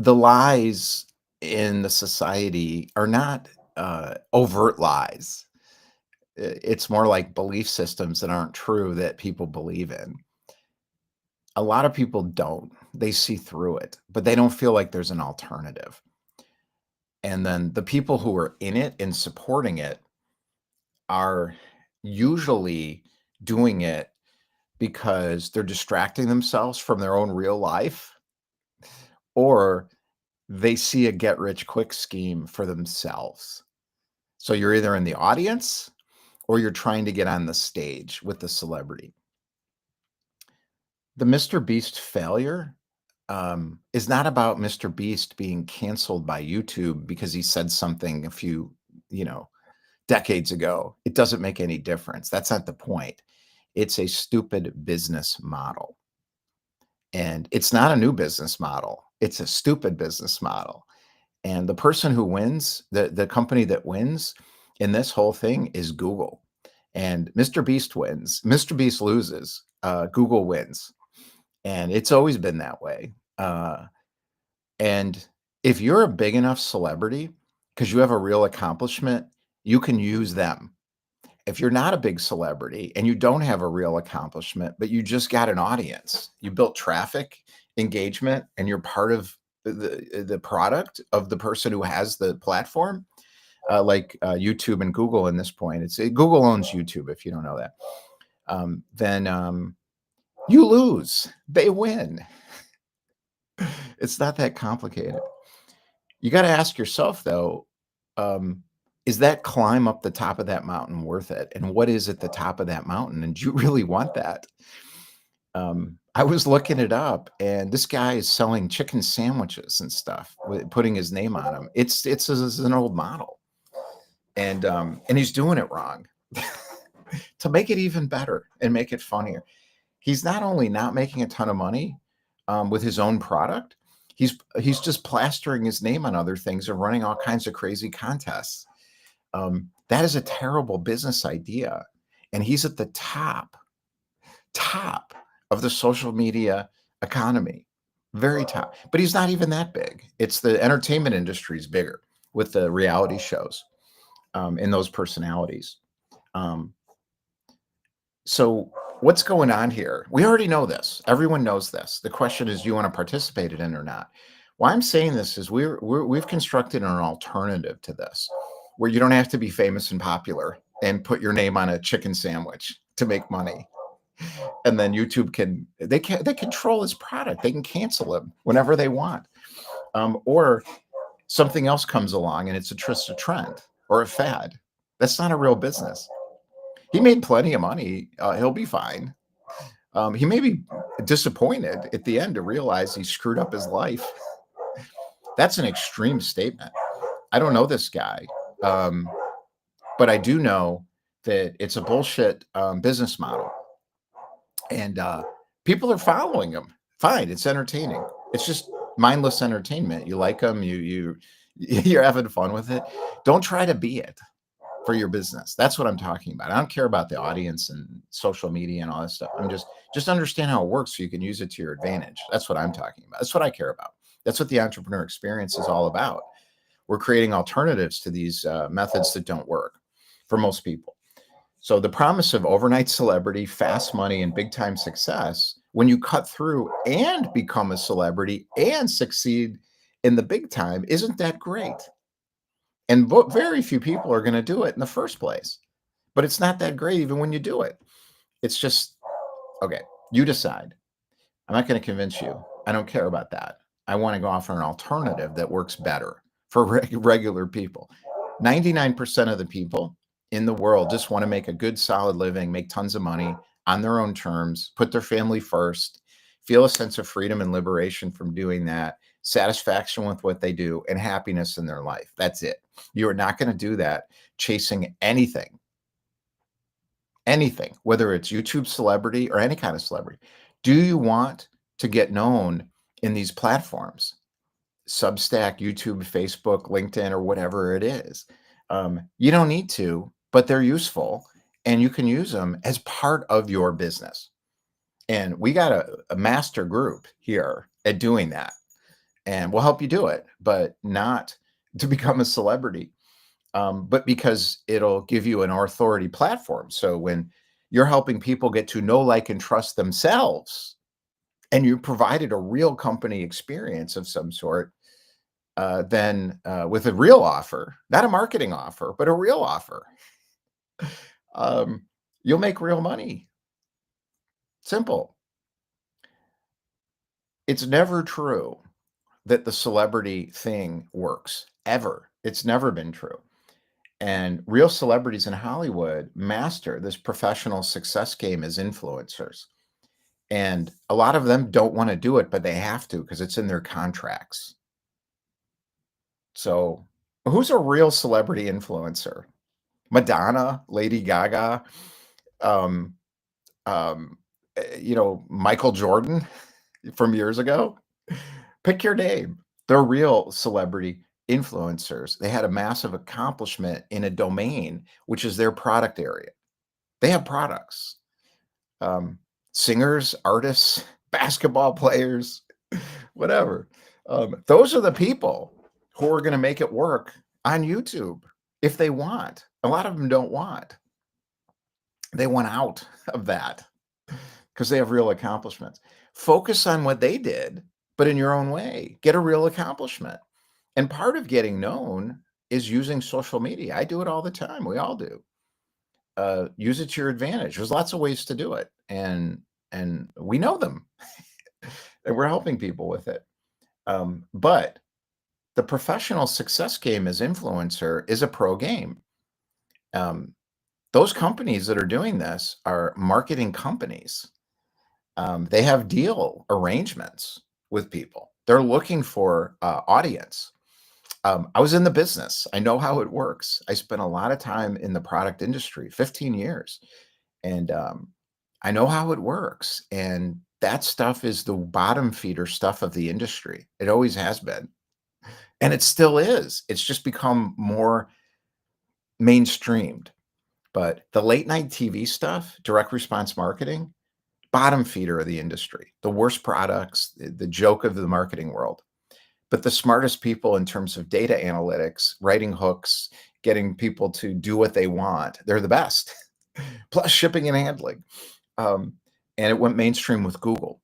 the lies in the society are not overt lies. It's more like belief systems that aren't true that people believe in. A lot of people don't. They see through it, but they don't feel like there's an alternative. And then the people who are in it and supporting it are usually doing it because they're distracting themselves from their own real life, or they see a get rich quick scheme for themselves. So you're either in the audience or you're trying to get on the stage with the celebrity. The Mr. Beast failure is not about Mr. Beast being canceled by YouTube because he said something a few, you know, decades ago. It doesn't make any difference. That's not the point. It's a stupid business model. And it's not a new business model. It's a stupid business model. And the person who wins, the company that wins in this whole thing is Google. And Mr. Beast wins. Mr. Beast loses. Google wins. And it's always been that way. And if you're a big enough celebrity, because you have a real accomplishment, you can use them. If you're not a big celebrity and you don't have a real accomplishment, but you just got an audience, you built traffic, engagement, and you're part of the product of the person who has the platform, like YouTube and Google in this point. Google owns YouTube, if you don't know that. Then you lose. They win. It's not that complicated. You got to ask yourself, though, is that climb up the top of that mountain worth it? And what is at the top of that mountain? And do you really want that? I was looking it up, and this guy is selling chicken sandwiches and stuff, putting his name on them. It's an old model, and he's doing it wrong. To make it even better and make it funnier, he's not only not making a ton of money with his own product, he's just plastering his name on other things and running all kinds of crazy contests. That is a terrible business idea, and he's at the top of the social media economy, very top. But he's not even that big. It's the entertainment industry's bigger with the reality shows and those personalities. So what's going on here? We already know this. Everyone knows this. The question is, do you want to participate in it or not? Why I'm saying this is we've constructed an alternative to this, where you don't have to be famous and popular and put your name on a chicken sandwich to make money. And then YouTube they control his product. They can cancel him whenever they want, or something else comes along and it's just a trend or a fad. That's not a real business. He made plenty of money. He'll be fine. He may be disappointed at the end to realize he screwed up his life. That's an extreme statement. I don't know this guy, but I do know that it's a bullshit business model, and people are following him. Fine, it's entertaining. It's just mindless entertainment. You like them, you're having fun with it. Don't try to be it for your business. That's what I'm talking about. I don't care about the audience and social media and all that stuff. I'm just understand how it works so you can use it to your advantage. That's what I'm talking about. That's what I care about. That's what the entrepreneur experience is all about. We're creating alternatives to these methods that don't work for most people. So the promise of overnight celebrity, fast money, and big time success, when you cut through and become a celebrity and succeed in the big time, isn't that great? And very few people are going to do it in the first place. But it's not that great even when you do it. It's just, okay, you decide. I'm not going to convince you. I don't care about that. I want to go offer an alternative that works better for regular people. 99% of the people in the world just want to make a good, solid living, make tons of money on their own terms, put their family first, feel a sense of freedom and liberation from doing that, satisfaction with what they do, and happiness in their life. That's it. You are not going to do that chasing anything, whether it's YouTube celebrity or any kind of celebrity. Do you want to get known in these platforms? Substack, YouTube, Facebook, LinkedIn, or whatever it is. You don't need to, but they're useful, and you can use them as part of your business. And we got a master group here at doing that. and we'll help you do it, but not to become a celebrity, but because it'll give you an authority platform. So when you're helping people get to know, like, and trust themselves, and you provided a real company experience of some sort, then with a real offer, not a marketing offer, but a real offer, um, you'll make real money. Simple. It's never true that the celebrity thing works ever. It's never been true. And real celebrities in Hollywood master this professional success game as influencers. And a lot of them don't want to do it, but they have to because it's in their contracts. So, who's a real celebrity influencer? Madonna, Lady Gaga, um, um, Michael Jordan from years ago. Pick your name. They're real celebrity influencers. They had a massive accomplishment in a domain, which is their product area. They have products. Um, Singers, artists, basketball players, whatever. Those are the people who are going to make it work on YouTube if they want. A lot of them don't want. They want out of that because they have real accomplishments. Focus on what they did, but in your own way. Get a real accomplishment. And part of getting known is using social media. I do it all the time. We all do. Use it to your advantage. There's lots of ways to do it, and we know them, and we're helping people with it. But the professional success game as influencer is a pro game. Those companies that are doing this are marketing companies. They have deal arrangements with people. They're looking for audience. I was in the business. I know how it works. I spent a lot of time in the product industry, 15 years, and I know how it works. And that stuff is the bottom feeder stuff of the industry. It always has been, and it still is. It's just become more mainstreamed. But the late night TV stuff, direct response marketing, bottom feeder of the industry, the worst products, the joke of the marketing world. But the smartest people in terms of data analytics, writing hooks, getting people to do what they want, they're the best. Plus shipping and handling. Um, and it went mainstream with Google.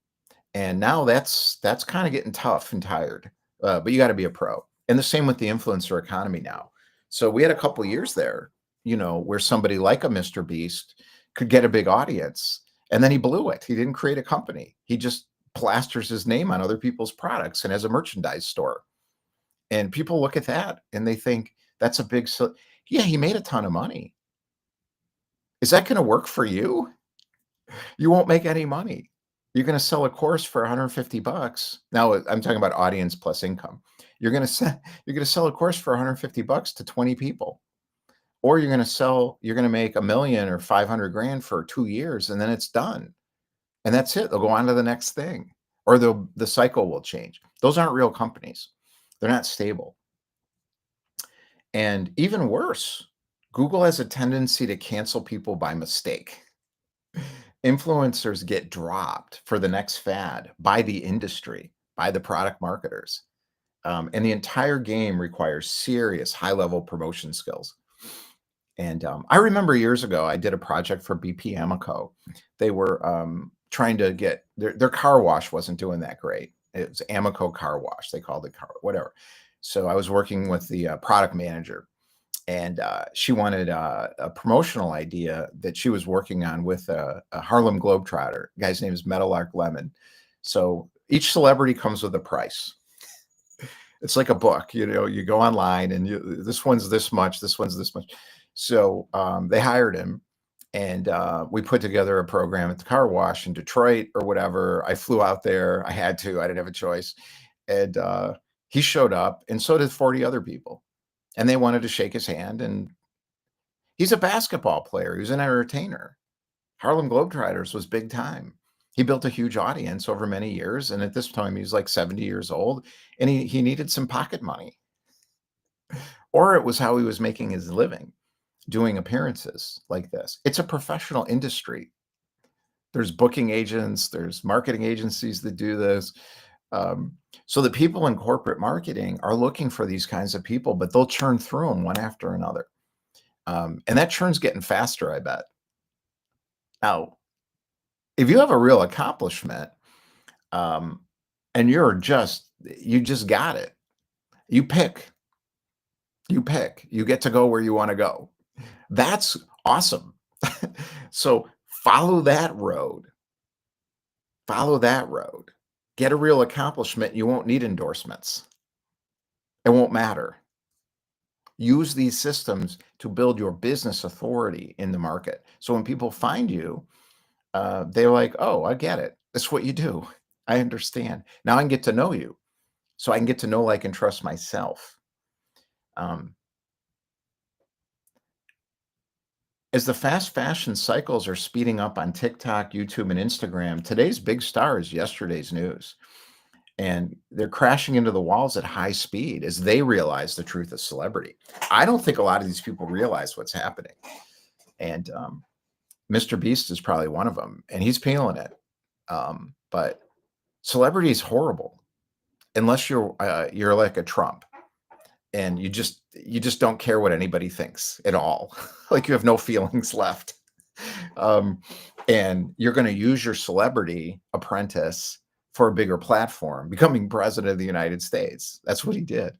And now that's kind of getting tough and tired. But you got to be a pro. And the same with the influencer economy now. So we had a couple years there, where somebody like a Mr. Beast could get a big audience, and then he blew it. He didn't create a company. He just plasters his name on other people's products and has a merchandise store. And people look at that and they think that's a big yeah, he made a ton of money. Is that going to work for you? You won't make any money. You're going to sell a course for 150 bucks. Now I'm talking about audience plus income. You're going to sell a course for 150 bucks to 20 people. Or you're going to make $1 million or 500 grand for 2 years, and then it's done. And that's it. They'll go on to the next thing, or the cycle will change. Those aren't real companies. They're not stable. And even worse, Google has a tendency to cancel people by mistake. Influencers get dropped for the next fad by the industry, by the product marketers. And the entire game requires serious high-level promotion skills. And I remember years ago, I did a project for BP Amoco. They were trying to get their car wash wasn't doing that great. It was Amoco Car Wash. They called it car, whatever. So I was working with the product manager, and she wanted a promotional idea that she was working on with a Harlem Globetrotter. The guy's name is Meadowlark Lemon. So each celebrity comes with a price. It's like a book, you go online and this one's this much, this one's this much. So they hired him, and we put together a program at the car wash in Detroit or whatever. I flew out there. I had to. I didn't have a choice. And he showed up, and so did 40 other people. And they wanted to shake his hand. And he's a basketball player. He was an entertainer. Harlem Globetrotters was big time. He built a huge audience over many years. And at this time, he was like 70 years old, and he needed some pocket money. Or it was how he was making his living, doing appearances like this. It's a professional industry. There's booking agents, there's marketing agencies that do this. Um, so the people in corporate marketing are looking for these kinds of people, but they'll churn through them one after another. And that churn's getting faster, I bet. Now, if you have a real accomplishment, um, and you just got it. You pick, you get to go where you want to go. That's awesome. So follow that road. Follow that road. Get a real accomplishment. You won't need endorsements. It won't matter. Use these systems to build your business authority in the market. So when people find you, they're like, oh, I get it. That's what you do. I understand. Now I can get to know you. So I can get to know, like, and trust myself. Um, as the fast fashion cycles are speeding up on TikTok, YouTube, and Instagram, today's big star is yesterday's news. And they're crashing into the walls at high speed as they realize the truth of celebrity. I don't think a lot of these people realize what's happening. And Mr. Beast is probably one of them, and he's peeling it. But celebrity is horrible unless you're like a Trump and you just don't care what anybody thinks at all. Like you have no feelings left. Um, and you're going to use your celebrity apprentice for a bigger platform, becoming president of the United States. That's what he did.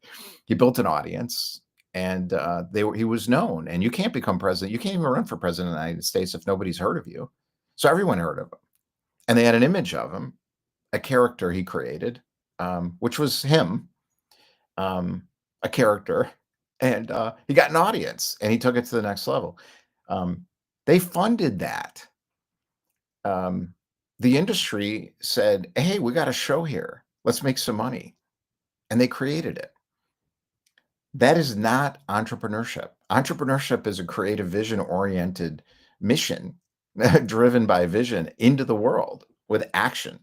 He built an audience, and he was known. And you can't become president. You can't even run for president of the United States if nobody's heard of you. So everyone heard of him, and they had an image of him, a character he created, which was him, a character, and he got an audience, and he took it to the next level. They funded that. Um, the industry said, "Hey, we got a show here. Let's make some money," and they created it. That is not entrepreneurship. Entrepreneurship is a creative, vision-oriented mission driven by vision into the world with action.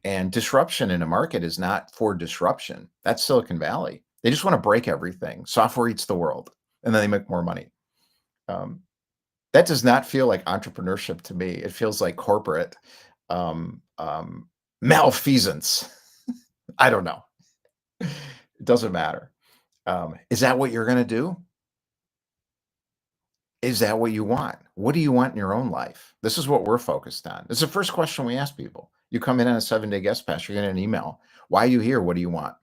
And disruption in a market is not for disruption. That's Silicon Valley. They just want to break everything. Software eats the world, and then they make more money. Um, that does not feel like entrepreneurship to me. It feels like corporate malfeasance. I don't know. It doesn't matter. Is that what you're going to do? Is that what you want? What do you want in your own life? This is what we're focused on. This is the first question we ask people. You come in on a 7-day guest pass, you're getting an email. Why are you here? What do you want?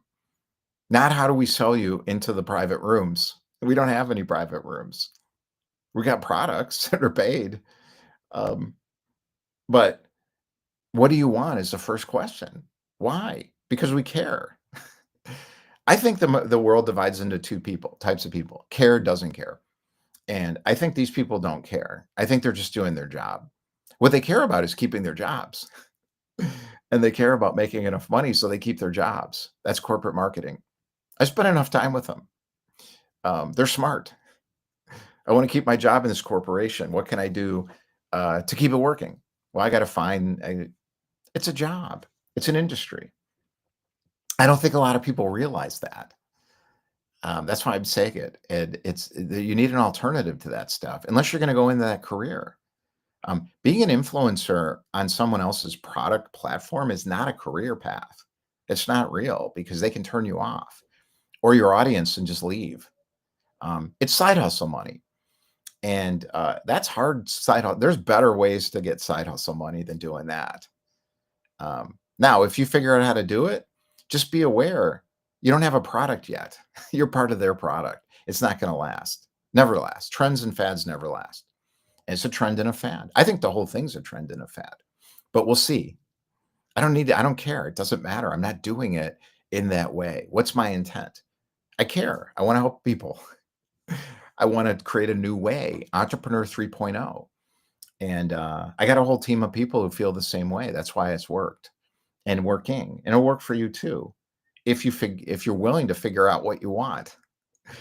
Not how do we sell you into the private rooms? We don't have any private rooms. We got products that are paid. But what do you want is the first question. Why? Because we care. I think the world divides into two types of people. Care, doesn't care. And I think these people don't care. I think they're just doing their job. What they care about is keeping their jobs. And they care about making enough money so they keep their jobs. That's corporate marketing. I spent enough time with them. They're smart. I want to keep my job in this corporation. What can I do to keep it working? Well, I got to it's a job. It's an industry. I don't think a lot of people realize that. That's why I'm saying it. And you need an alternative to that stuff, unless you're going to go into that career. Being an influencer on someone else's product platform is not a career path. It's not real because they can turn you off or your audience and just leave. It's side hustle money. And that's hard side hustle. There's better ways to get side hustle money than doing that. Now, if you figure out how to do it, just be aware you don't have a product yet. You're part of their product. It's not going to last. Never last. Trends and fads never last. And it's a trend and a fad. I think the whole thing's a trend and a fad, but we'll see. I don't care. It doesn't matter. I'm not doing it in that way. What's my intent? I care. I want to help people. I want to create a new way, Entrepreneur 3.0. And I got a whole team of people who feel the same way. That's why it's worked and working. And it'll work for you too. If you're willing to figure out what you want.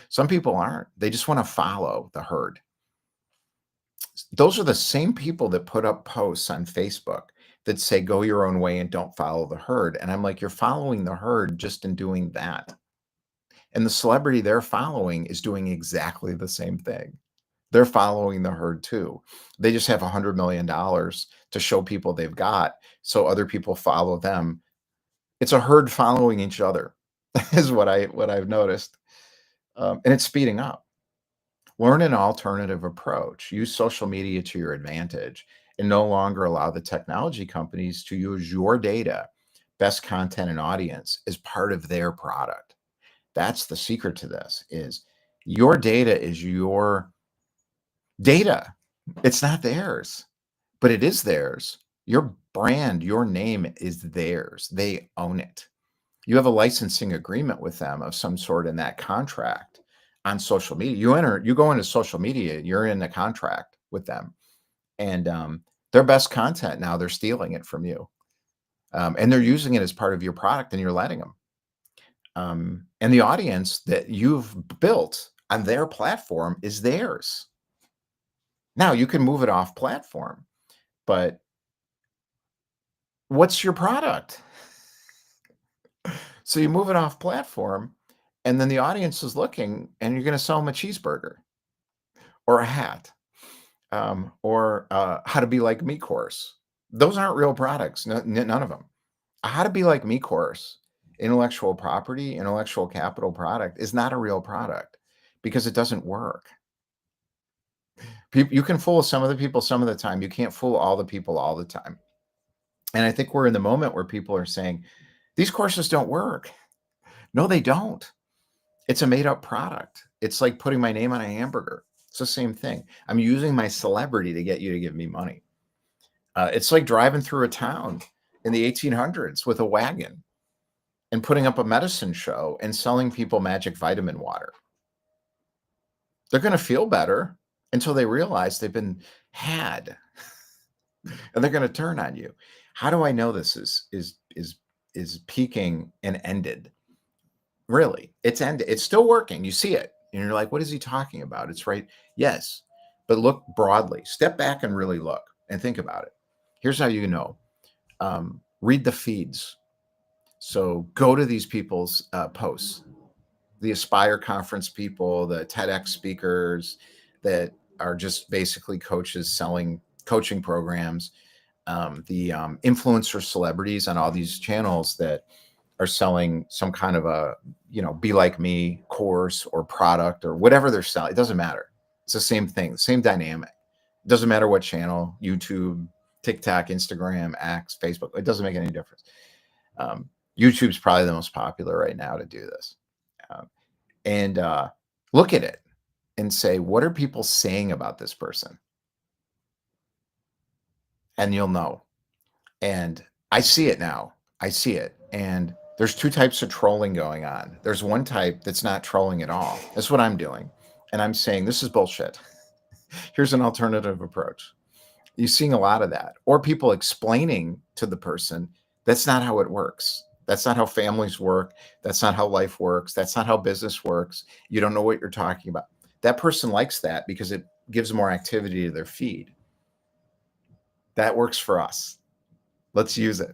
Some people aren't. They just want to follow the herd. Those are the same people that put up posts on Facebook that say, go your own way and don't follow the herd. And I'm like, you're following the herd just in doing that. And the celebrity they're following is doing exactly the same thing. They're following the herd too. They just have $100 million to show people they've got, so other people follow them It's a herd following each other, is what I've noticed, and it's speeding up. Learn an alternative approach. Use social media to your advantage, and no longer allow the technology companies to use your data, best content and audience as part of their product. That's the secret to this is your data is your data. It's not theirs, but it is theirs. Your brand, your name is theirs. They own it. You have a licensing agreement with them of some sort in that contract on social media. You go into social media, you're in a contract with them, and their best content now they're stealing it from you, and they're using it as part of your product, and you're letting them. And the audience that you've built on their platform is theirs. Now you can move it off platform, but what's your product? So you move it off platform, and then the audience is looking, and you're going to sell them a cheeseburger or a hat, or how to be like me course. Those aren't real products. None of them. A how to be like me course, intellectual property, intellectual capital product is not a real product because it doesn't work. You can fool some of the people some of the time. You can't fool all the people all the time. And I think we're in the moment where people are saying, these courses don't work. No, they don't. It's a made up product. It's like putting my name on a hamburger. It's the same thing. I'm using my celebrity to get you to give me money. It's like driving through a town in the 1800s with a wagon and putting up a medicine show and selling people magic vitamin water. They're going to feel better until they realize they've been had, and they're going to turn on you. How do I know this is peaking and ended? Really, it's ended. It's still working. You see it, and you're like, "What is he talking about?" It's right. Yes, but look broadly. Step back and really look and think about it. Here's how you know. Read the feeds. So go to these people's posts, the Aspire conference people, the TEDx speakers that are just basically coaches selling coaching programs, the influencer celebrities on all these channels that are selling some kind of a, be like me course or product or whatever they're selling. It doesn't matter. It's the same thing, same dynamic. It doesn't matter what channel, YouTube, TikTok, Instagram, X, Facebook. It doesn't make any difference. YouTube's probably the most popular right now to do this. And look at it and say, what are people saying about this person? And you'll know. And I see it now. I see it. And there's two types of trolling going on. There's one type that's not trolling at all. That's what I'm doing. And I'm saying, this is bullshit. Here's an alternative approach. You're seeing a lot of that. Or people explaining to the person, that's not how it works. That's not how families work. That's not how life works. That's not how business works. You don't know what you're talking about. That person likes that because it gives more activity to their feed. That works for us. Let's use it.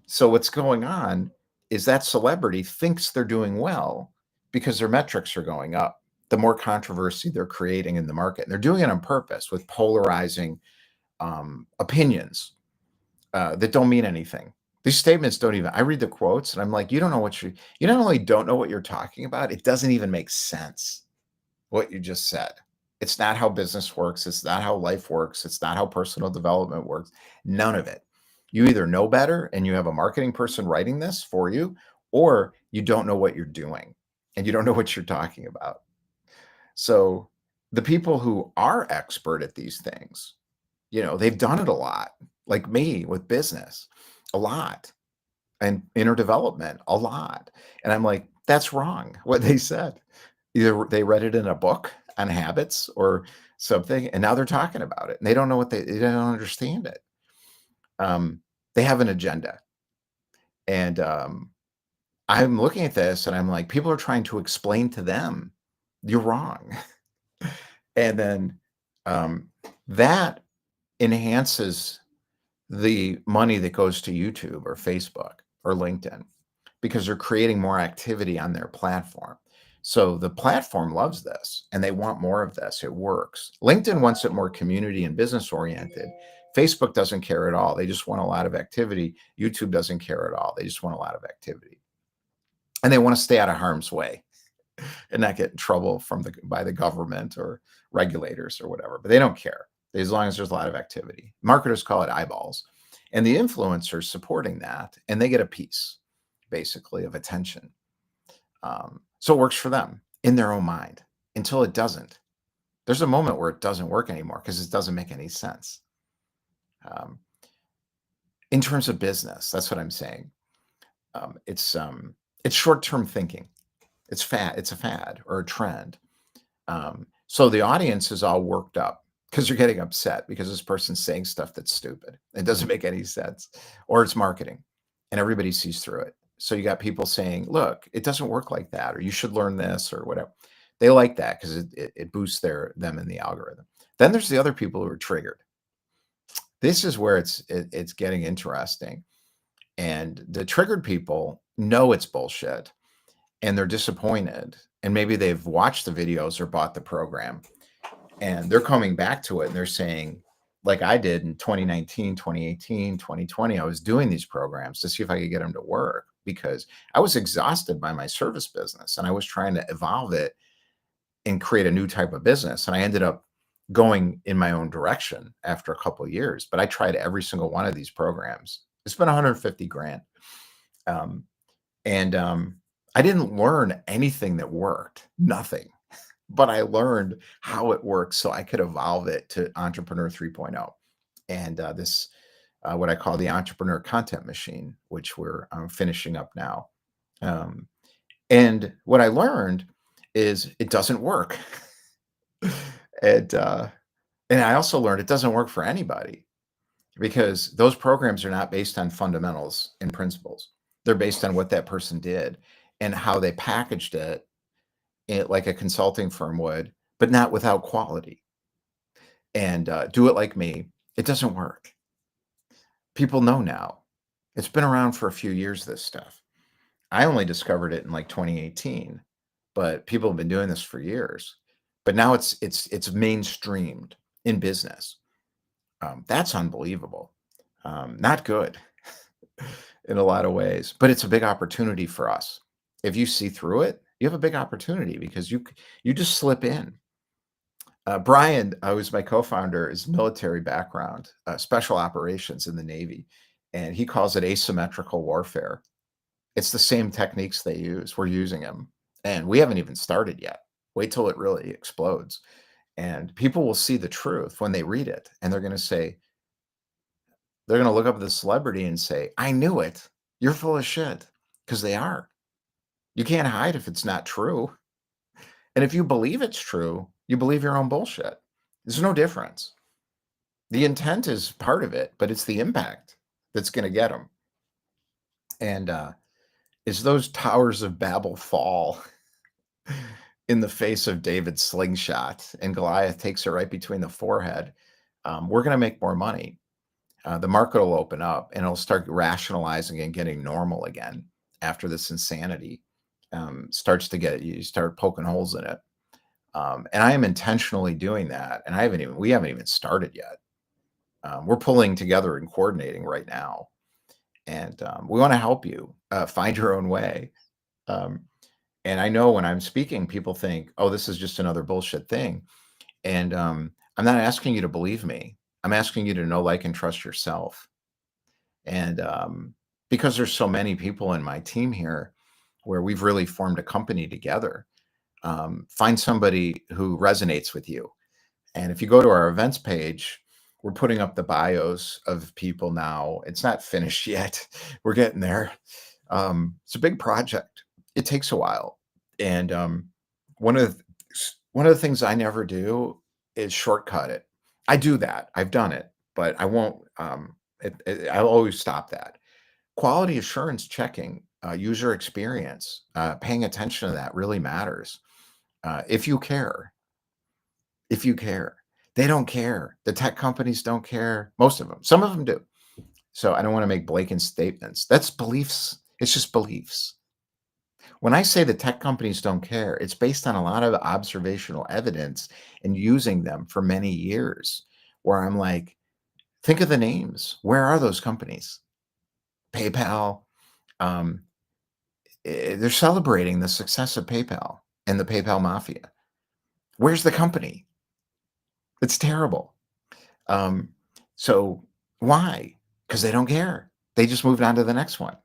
So what's going on is that celebrity thinks they're doing well because their metrics are going up. The more controversy they're creating in the market, and they're doing it on purpose with polarizing opinions that don't mean anything. These statements don't even, I read the quotes and I'm like, you don't know what you not only don't know what you're talking about, it doesn't even make sense what you just said. It's not how business works. It's not how life works. It's not how personal development works. None of it. You either know better and you have a marketing person writing this for you, or you don't know what you're doing and you don't know what you're talking about. So the people who are expert at these things, they've done it a lot, like me with business, a lot, and inner development, a lot. And I'm like, that's wrong, what they said. Either they read it in a book on habits or something, and now they're talking about it. And they don't know they don't understand it. They have an agenda. And I'm looking at this and I'm like, people are trying to explain to them, you're wrong. And then that enhances the money that goes to YouTube or Facebook or LinkedIn because they're creating more activity on their platform. So the platform loves this and they want more of this. It works. LinkedIn wants it more community and business oriented. Facebook doesn't care at all. They just want a lot of activity. YouTube doesn't care at all. They just want a lot of activity. And they want to stay out of harm's way and not get in trouble by the government or regulators or whatever. But they don't care as long as there's a lot of activity. Marketers call it eyeballs. And the influencers supporting that, and they get a piece, basically, of attention. So it works for them in their own mind until it doesn't. There's a moment where it doesn't work anymore because it doesn't make any sense. In terms of business, that's what I'm saying. It's short-term thinking. It's a fad or a trend. So the audience is all worked up because you're getting upset because this person's saying stuff that's stupid. It doesn't make any sense, or it's marketing, and everybody sees through it. So you got people saying, "Look, it doesn't work like that," or "You should learn this," or whatever. They like that because it boosts them in the algorithm. Then there's the other people who are triggered. This is where it's getting interesting, and the triggered people know it's bullshit, and they're disappointed, and maybe they've watched the videos or bought the program, and they're coming back to it and they're saying, like I did in 2019, 2018, 2020, I was doing these programs to see if I could get them to work because I was exhausted by my service business and I was trying to evolve it and create a new type of business. And I ended up going in my own direction after a couple of years, but I tried every single one of these programs. It's been 150 grand. I didn't learn anything that worked, nothing, but I learned how it works so I could evolve it to Entrepreneur 3.0. And this, what I call the Entrepreneur Content Machine, which we're finishing up now. And what I learned is it doesn't work. And I also learned it doesn't work for anybody because those programs are not based on fundamentals and principles. They're based on what that person did and how they packaged it, like a consulting firm would, but not without quality. And do it like me. It doesn't work. People know now. It's been around for a few years, this stuff. I only discovered it in like 2018, but people have been doing this for years. But now it's mainstreamed in business. That's unbelievable. Not good in a lot of ways, but it's a big opportunity for us. If you see through it, you have a big opportunity because you just slip in. Brian, who's my co-founder, is military background, special operations in the Navy, and he calls it asymmetrical warfare. It's the same techniques they use. We're using them, and we haven't even started yet. Wait till it really explodes, and people will see the truth when they read it, and they're going to look up the celebrity and say, "I knew it. You're full of shit," because they are. You can't hide if it's not true. And if you believe it's true, you believe your own bullshit. There's no difference. The intent is part of it, but it's the impact that's going to get them. And as those towers of Babel fall in the face of David's slingshot and Goliath takes it right between the forehead, we're going to make more money. The market will open up and it'll start rationalizing and getting normal again after this insanity starts to you start poking holes in it. And I am intentionally doing that. And we haven't even started yet. We're pulling together and coordinating right now. And we want to help you find your own way. And I know when I'm speaking, people think, oh, this is just another bullshit thing. And I'm not asking you to believe me. I'm asking you to know, like, and trust yourself. And because there's so many people in my team here where we've really formed a company together, find somebody who resonates with you. And if you go to our events page, we're putting up the bios of people now. It's not finished yet. We're getting there. It's a big project. It takes a while. And one of the things I never do is shortcut it. I do that. I've done it, but I won't. I'll always stop that. Quality assurance checking, user experience, paying attention to that really matters. If you care, they don't care. The tech companies don't care. Most of them. Some of them do. So I don't want to make blatant statements. That's beliefs. It's just beliefs. When I say the tech companies don't care, it's based on a lot of observational evidence and using them for many years, where I'm like, Think of the names. Where are those companies? PayPal. Um, they're celebrating the success of PayPal and the PayPal mafia. Where's the company? It's terrible. Um, so why? Because they don't care. They just moved on to the next one.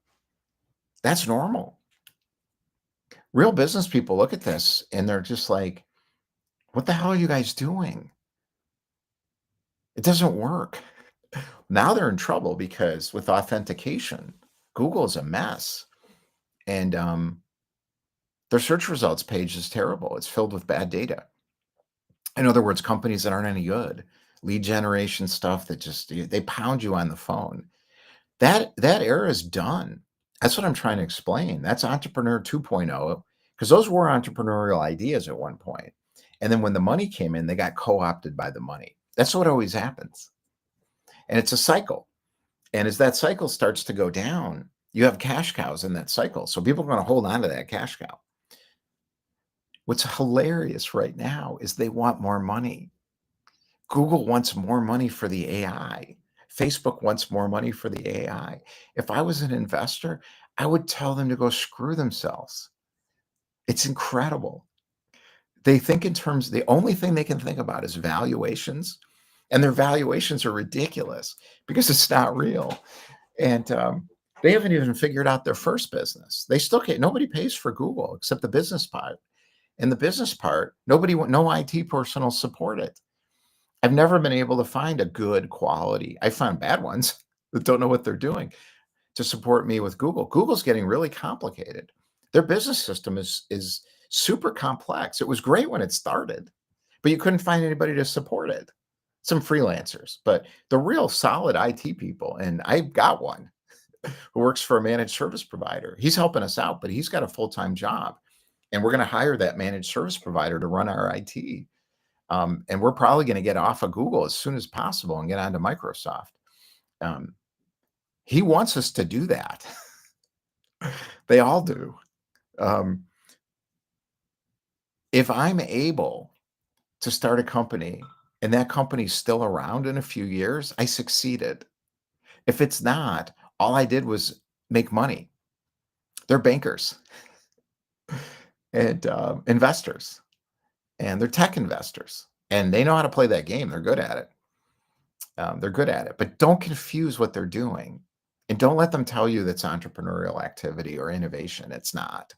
That's normal. Real business people look at this and they're just like, what the hell are you guys doing? It doesn't work. Now they're in trouble because with authentication, Google is a mess. And their search results page is terrible. It's filled with bad data. In other words, companies that aren't any good, lead generation stuff that just they pound you on the phone. That era is done. That's what I'm trying to explain. That's Entrepreneur 2.0, because those were entrepreneurial ideas at one point. And then when the money came in, they got co-opted by the money. That's what always happens. And it's a cycle. And as that cycle starts to go down, you have cash cows in that cycle. So people are going to hold on to that cash cow. What's hilarious right now is they want more money. Google wants more money for the AI. Facebook wants more money for the AI. If I was an investor, I would tell them to go screw themselves. It's incredible. They think in terms, the only thing they can think about is valuations, and their valuations are ridiculous because it's not real. And they haven't even figured out their first business. They still can't, nobody pays for Google except the business part. And the business part, no IT person will support it. I've never been able to find a good quality. I found bad ones that don't know what they're doing to support me with Google. Google's getting really complicated. Their business system is super complex. It was great when it started, but you couldn't find anybody to support it. Some freelancers, but the real solid IT people, and I've got one who works for a managed service provider. He's helping us out, but he's got a full-time job, and we're going to hire that managed service provider to run our IT. And we're probably going to get off of Google as soon as possible and get onto Microsoft. Um, he wants us to do that. They all do. Um, if I'm able to start a company and that company's still around in a few years, I succeeded. If it's not, all I did was make money. They're bankers and investors, and they're tech investors, and they know how to play that game. They're good at it. They're good at it, but don't confuse what they're doing. And don't let them tell you that's entrepreneurial activity or innovation. It's not.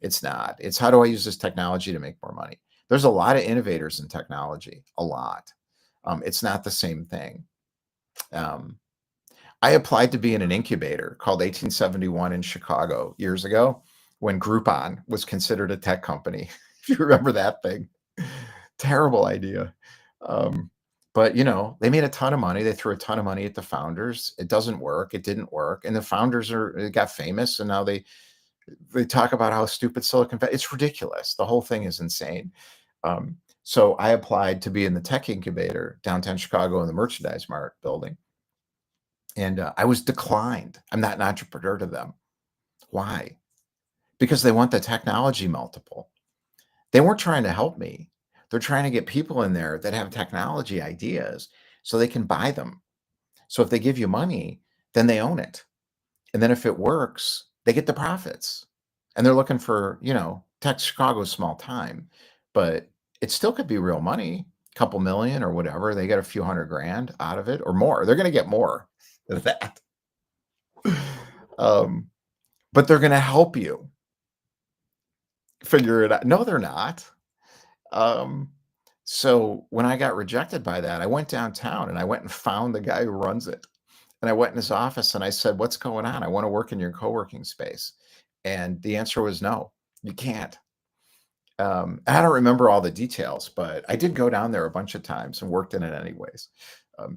It's not. It's how do I use this technology to make more money? There's a lot of innovators in technology, a lot. It's not the same thing. I applied to be in an incubator called 1871 in Chicago years ago when Groupon was considered a tech company. If you remember that thing, terrible idea. Um, but they made a ton of money. They threw a ton of money at the founders. It doesn't work. It didn't work. And the founders got famous, and now they talk about how stupid Silicon Valley. It's ridiculous. The whole thing is insane. So I applied to be in the tech incubator downtown Chicago in the Merchandise Mart building, and I was declined. I'm not an entrepreneur to them. Why? Because they want the technology multiple. They weren't trying to help me. They're trying to get people in there that have technology ideas so they can buy them. So if they give you money, then they own it. And then if it works, they get the profits. And they're looking for, tech Chicago's small time, but it still could be real money, a couple million or whatever. They get a few hundred grand out of it or more. They're going to get more than that. But they're going to help you figure it out. No, they're not. So when I got rejected by that, I went downtown and I went and found the guy who runs it. And I went in his office and I said, "What's going on? I want to work in your co-working space." And the answer was no, you can't. I don't remember all the details, but I did go down there a bunch of times and worked in it anyways.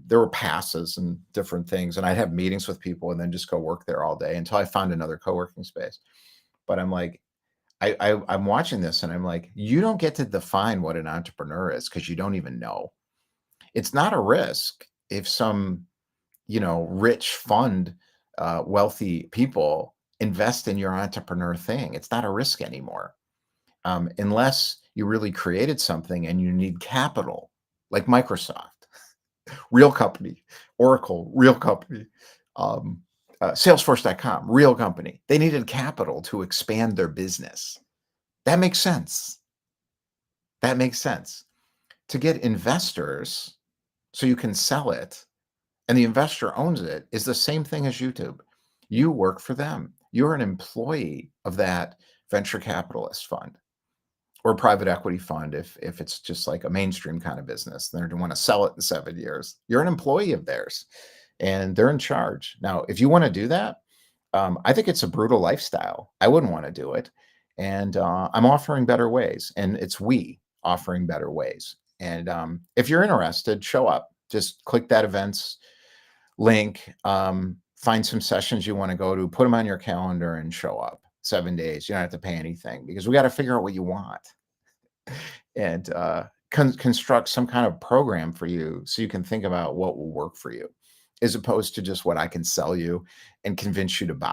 There were passes and different things, and I'd have meetings with people and then just go work there all day until I found another co-working space. But I'm like, I'm watching this and I'm like, you don't get to define what an entrepreneur is because you don't even know. It's not a risk if some, rich fund, wealthy people invest in your entrepreneur thing. It's not a risk anymore. Unless you really created something and you need capital, like Microsoft, real company, Oracle, real company. Um, Salesforce.com, real company. They needed capital to expand their business. That makes sense. That makes sense. To get investors so you can sell it and the investor owns it is the same thing as YouTube. You work for them. You're an employee of that venture capitalist fund or private equity fund if it's just like a mainstream kind of business. They're going to want to sell it in 7 years. You're an employee of theirs and they're in charge. Now, if you want to do that, I think it's a brutal lifestyle. I wouldn't want to do it. And I'm offering better ways. And it's we offering better ways. And if you're interested, show up. Just click that events link, find some sessions you want to go to, put them on your calendar and show up 7 days. You don't have to pay anything because we got to figure out what you want and construct some kind of program for you so you can think about what will work for you as opposed to just what I can sell you and convince you to buy.